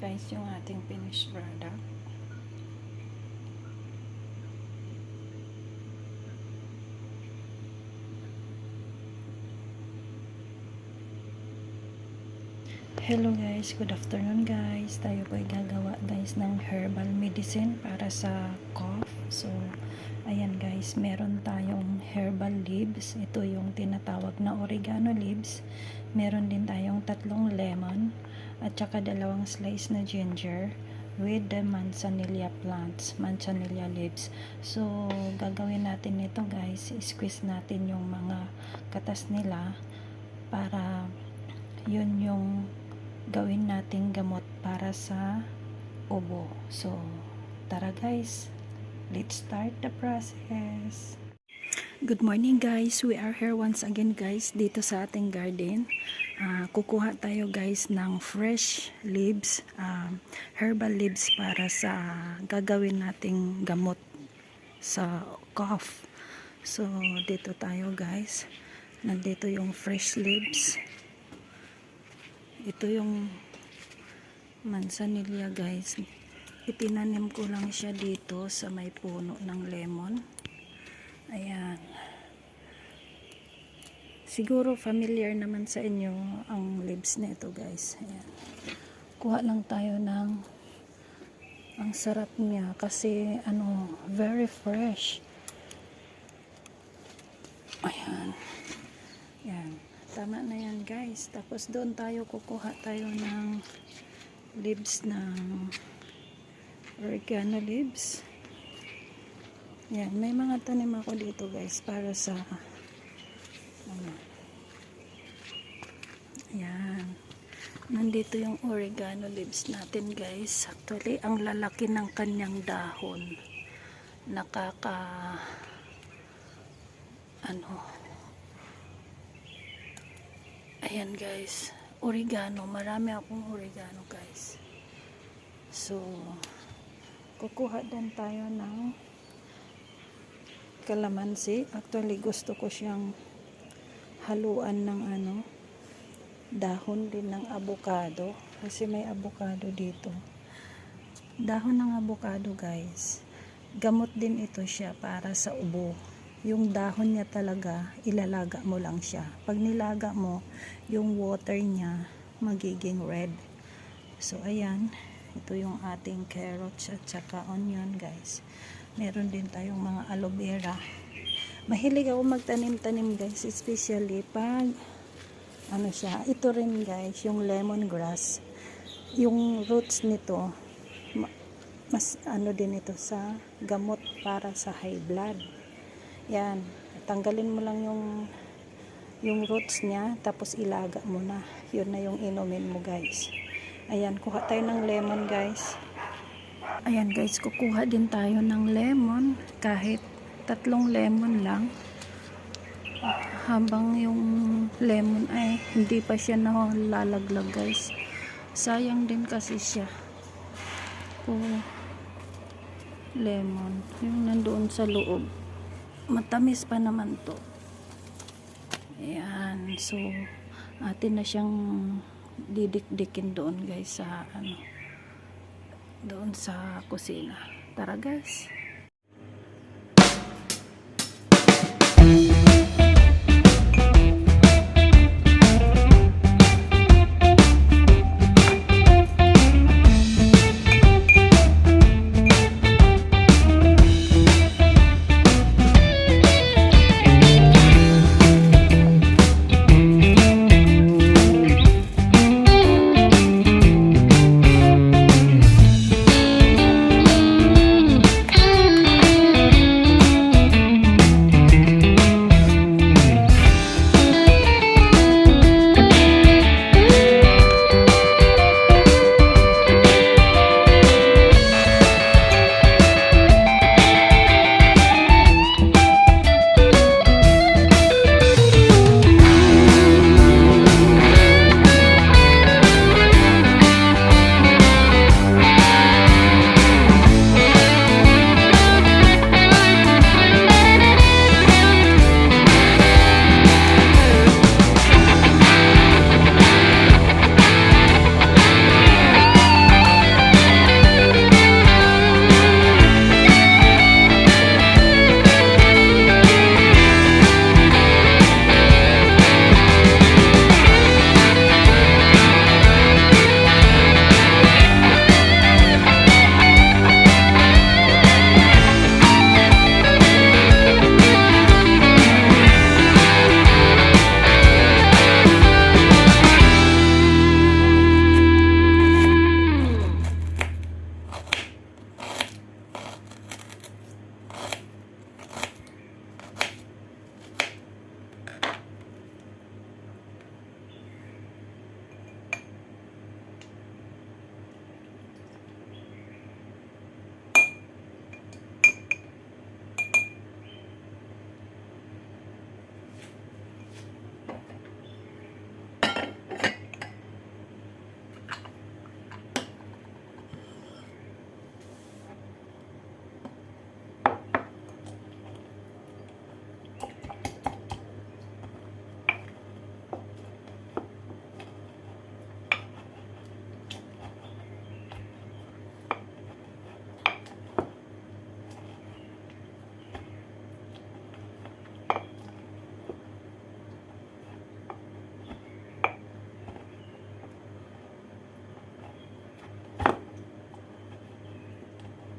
guys yung ating finished product. Hello guys, good afternoon guys. Tayo po ay gagawa guys ng herbal medicine para sa cough. So, ayan guys, meron tayong herbal leaves. Ito yung tinatawag na oregano leaves. Meron din tayong 3 lemon at saka 2 slice na ginger with the manzanilla plants, manzanilla leaves. So, gagawin natin ito guys. Squeeze natin yung mga katas nila para yun yung gawin nating gamot para sa ubo. So, tara guys, let's start the process. Good morning guys, we are here once again guys dito sa ating garden. Kukuha tayo guys ng fresh leaves, herbal leaves para sa gagawin nating gamot sa cough. So, dito tayo guys, nandito yung fresh leaves. Ito yung manzanilla guys. Itinanim ko lang siya dito sa may puno ng lemon. Ayan. Siguro familiar naman sa inyo ang leaves na ito guys. Ayan. Kuha lang tayo ng ang sarap niya kasi very fresh. Ayan. Ayan. Tama na yan guys. Tapos doon tayo kukuha tayo ng leaves ng oregano leaves. Yan, may mga tanim ako dito guys para sa yan. Nandito yung oregano leaves natin guys. Actually, ang lalaki ng kanyang dahon. Ayan guys, oregano, marami akong oregano guys. So, kukuha din tayo ng kalamansi. Actually, gusto ko siyang haluan ng dahon din ng avocado. Kasi may avocado dito. Dahon ng avocado guys. Gamot din ito siya para sa ubo. Yung dahon niya talaga, ilalaga mo lang siya. Pag nilaga mo, yung water niya magiging red. So, ayan. Ito yung ating carrots at saka onion, guys. Meron din tayong mga aloe vera. Mahilig ako magtanim-tanim, guys. Especially pag, siya. Ito rin, guys, yung lemongrass. Yung roots nito, mas din ito sa gamot para sa high blood. Yan, tanggalin mo lang yung roots niya, tapos ilaga mo na. Yun na yung inumin mo guys. Ayan, kuha tayo ng lemon guys. Ayan guys, kukuha din tayo ng lemon, kahit 3 lemon lang. Habang yung lemon ay hindi pa siya nalalaglag guys. Sayang din kasi siya. Lemon, yung nandoon sa loob. Matamis pa naman to. Ayan. So, atin na siyang didikdikin doon guys sa doon sa kusina. Tara guys.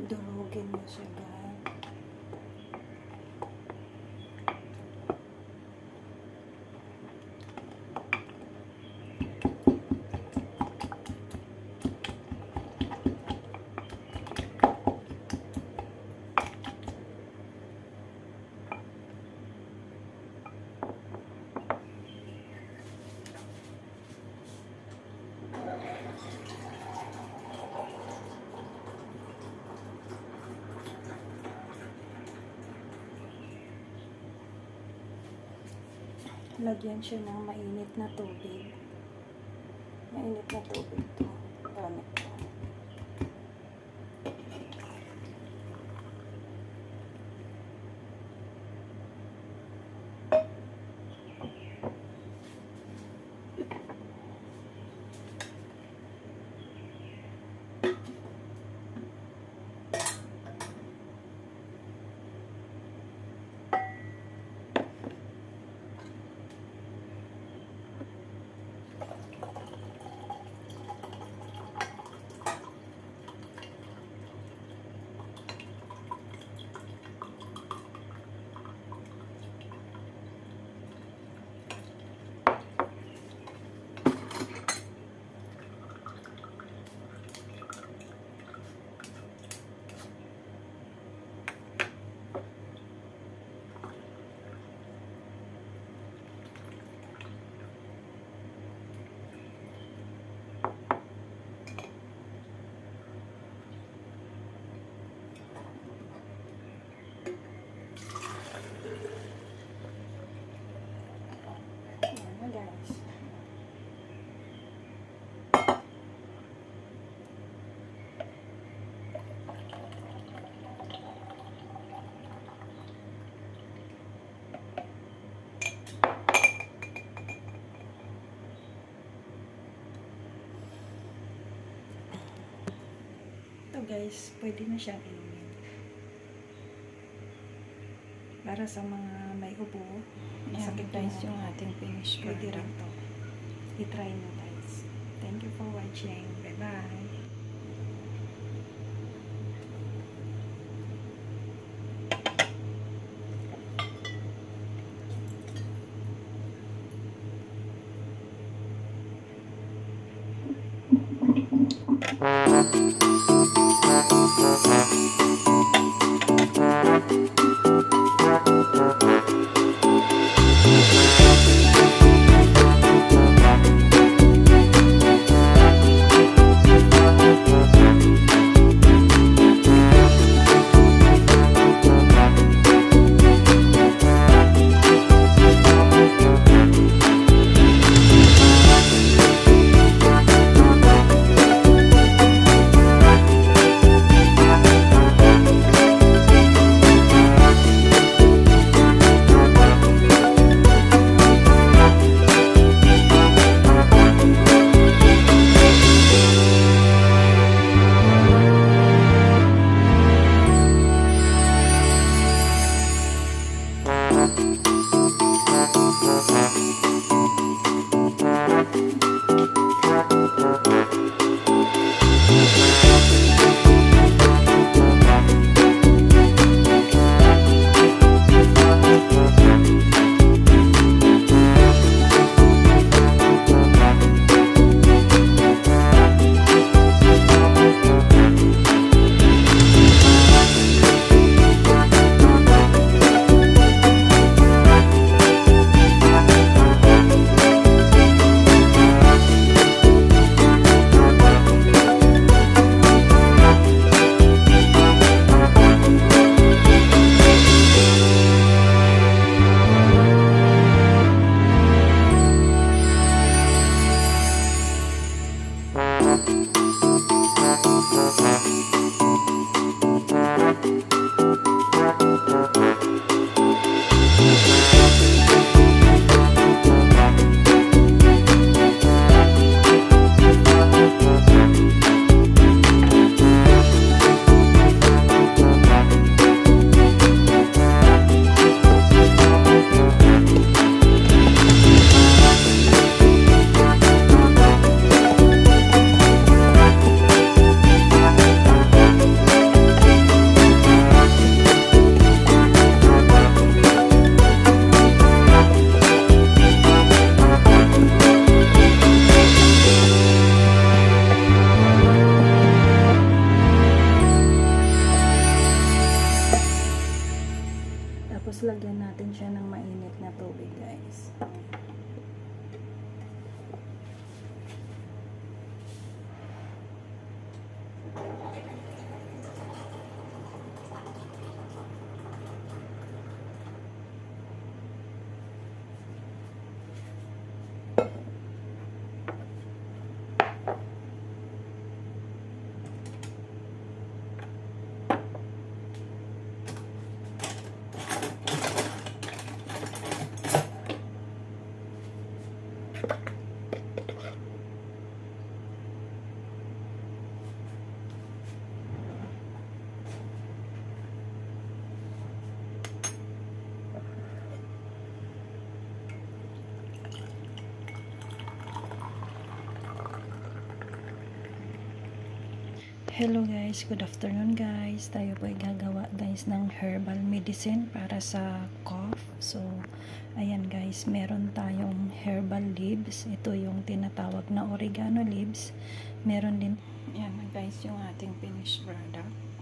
Durugin mo siya, guys. Lagyan siya ng mainit na tubig. Mainit na tubig to. Gamit ko. Ayan na, guys. Ito, guys, pwede na siyang inumin. Para sa mga may ubo, masakit guys yung ating finish. Pwede rin to. I-try mo, guys. Thank you for watching. Bye-bye. Hello guys, good afternoon guys. Tayo po ay gagawa guys ng herbal medicine para sa cough. So, ayan guys, meron tayong herbal leaves. Ito yung tinatawag na oregano leaves. Meron din, ayan guys, yung ating finished product.